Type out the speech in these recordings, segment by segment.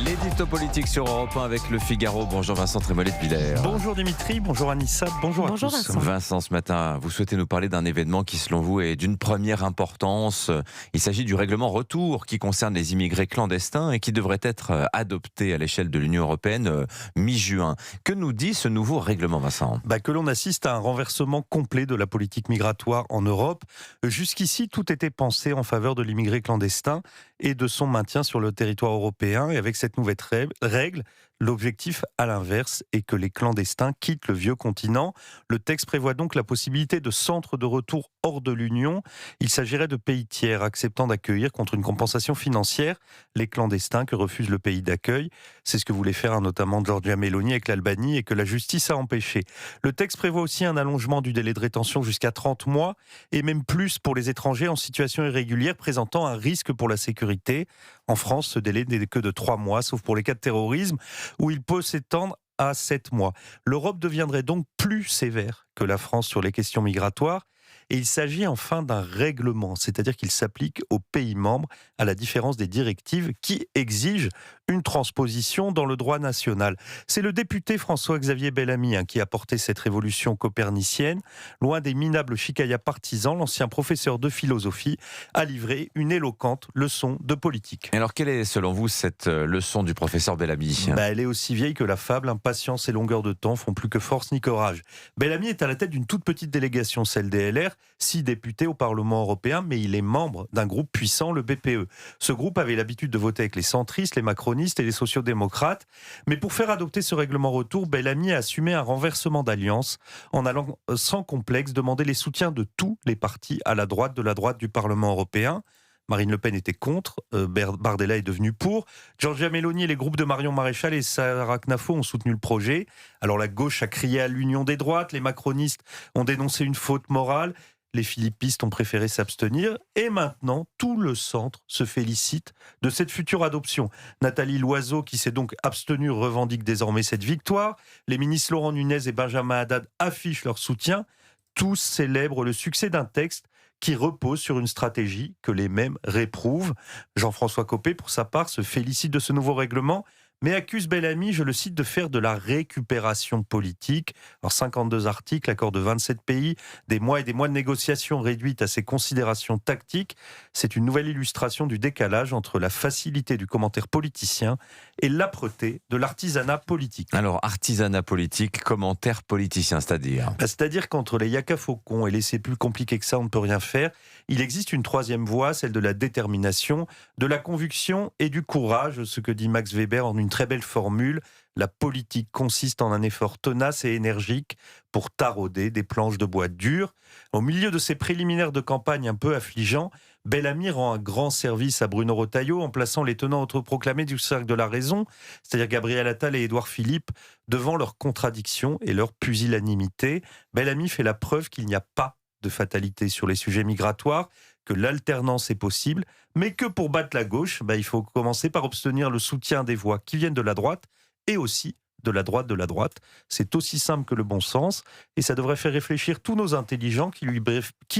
L'édito politique sur Europe 1 avec Le Figaro. Bonjour Vincent Trémollet de Villers. Bonjour Dimitri, bonjour Anissa, bonjour à tous. Vincent, ce matin, vous souhaitez nous parler d'un événement qui, selon vous, est d'une première importance. Il s'agit du règlement retour qui concerne les immigrés clandestins et qui devrait être adopté à l'échelle de l'Union européenne mi-juin. Que nous dit ce nouveau règlement, Vincent ? Que l'on assiste à un renversement complet de la politique migratoire en Europe. Jusqu'ici, tout était pensé en faveur de l'immigré clandestin et de son maintien sur le territoire européen. Et avec cette nouvelle règle, l'objectif, à l'inverse, est que les clandestins quittent le vieux continent. Le texte prévoit donc la possibilité de centres de retour hors de l'Union. Il s'agirait de pays tiers acceptant d'accueillir contre une compensation financière les clandestins que refuse le pays d'accueil. C'est ce que voulait faire notamment Giorgia Meloni avec l'Albanie et que la justice a empêché. Le texte prévoit aussi un allongement du délai de rétention jusqu'à 30 mois et même plus pour les étrangers en situation irrégulière présentant un risque pour la sécurité. En France, ce délai n'est que de 3 mois, sauf pour les cas de terrorisme, où il peut s'étendre à 7 mois. L'Europe deviendrait donc plus sévère que la France sur les questions migratoires. Et il s'agit enfin d'un règlement, c'est-à-dire qu'il s'applique aux pays membres, à la différence des directives qui exigent une transposition dans le droit national. C'est le député François-Xavier Bellamy qui a porté cette révolution copernicienne. Loin des minables chicayas partisans, l'ancien professeur de philosophie a livré une éloquente leçon de politique. Alors, quelle est, selon vous, cette leçon du professeur Bellamy ? Elle est aussi vieille que la fable. Impatience et longueur de temps font plus que force ni courage. Bellamy est à la tête d'une toute petite délégation, celle des LR, 6 députés au Parlement européen, mais il est membre d'un groupe puissant, le BPE. Ce groupe avait l'habitude de voter avec les centristes, les macronistes et les sociodémocrates. Mais pour faire adopter ce règlement retour, Bellamy a assumé un renversement d'alliance en allant sans complexe demander les soutiens de tous les partis à la droite du Parlement européen. Marine Le Pen était contre, Bardella est devenu pour. Giorgia Meloni et les groupes de Marion Maréchal et Sarah Knafo ont soutenu le projet. Alors la gauche a crié à l'union des droites, les macronistes ont dénoncé une faute morale, les philippistes ont préféré s'abstenir. Et maintenant, tout le centre se félicite de cette future adoption. Nathalie Loiseau, qui s'est donc abstenue, revendique désormais cette victoire. Les ministres Laurent Nunez et Benjamin Haddad affichent leur soutien. Tous célèbrent le succès d'un texte qui repose sur une stratégie que les mêmes réprouvent. Jean-François Copé, pour sa part, se félicite de ce nouveau règlement, mais accuse Bellamy, je le cite, de faire de la récupération politique. Alors 52 articles, accord de 27 pays, des mois et des mois de négociations réduites à ces considérations tactiques. C'est une nouvelle illustration du décalage entre la facilité du commentaire politicien et l'âpreté de l'artisanat politique. Alors, artisanat politique, commentaire politicien, c'est-à-dire ? C'est-à-dire qu'entre les yaka faucons et les c'est plus compliqué que ça, on ne peut rien faire. Il existe une troisième voie, celle de la détermination, de la conviction et du courage, ce que dit Max Weber en une très belle formule. La politique consiste en un effort tenace et énergique pour tarauder des planches de bois dures. Au milieu de ces préliminaires de campagne un peu affligeants, Bellamy rend un grand service à Bruno Retailleau en plaçant les tenants autoproclamés du cercle de la raison, c'est-à-dire Gabriel Attal et Édouard Philippe, devant leurs contradictions et leur pusillanimité. Bellamy fait la preuve qu'il n'y a pas de fatalité sur les sujets migratoires, que l'alternance est possible, mais que pour battre la gauche, il faut commencer par obtenir le soutien des voix qui viennent de la droite et aussi de la droite. C'est aussi simple que le bon sens et ça devrait faire réfléchir tous nos intelligents qui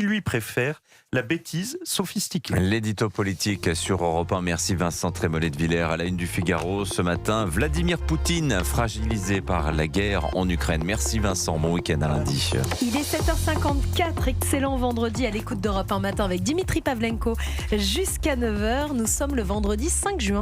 lui préfèrent la bêtise sophistiquée. L'édito politique sur Europe 1. Merci Vincent Trémollet de Villers. À la une du Figaro ce matin, Vladimir Poutine fragilisé par la guerre en Ukraine. Merci Vincent, bon week-end à lundi. Il est 7h54, excellent vendredi à l'écoute d'Europe 1 matin avec Dimitri Pavlenko jusqu'à 9h. Nous sommes le vendredi 5 juin.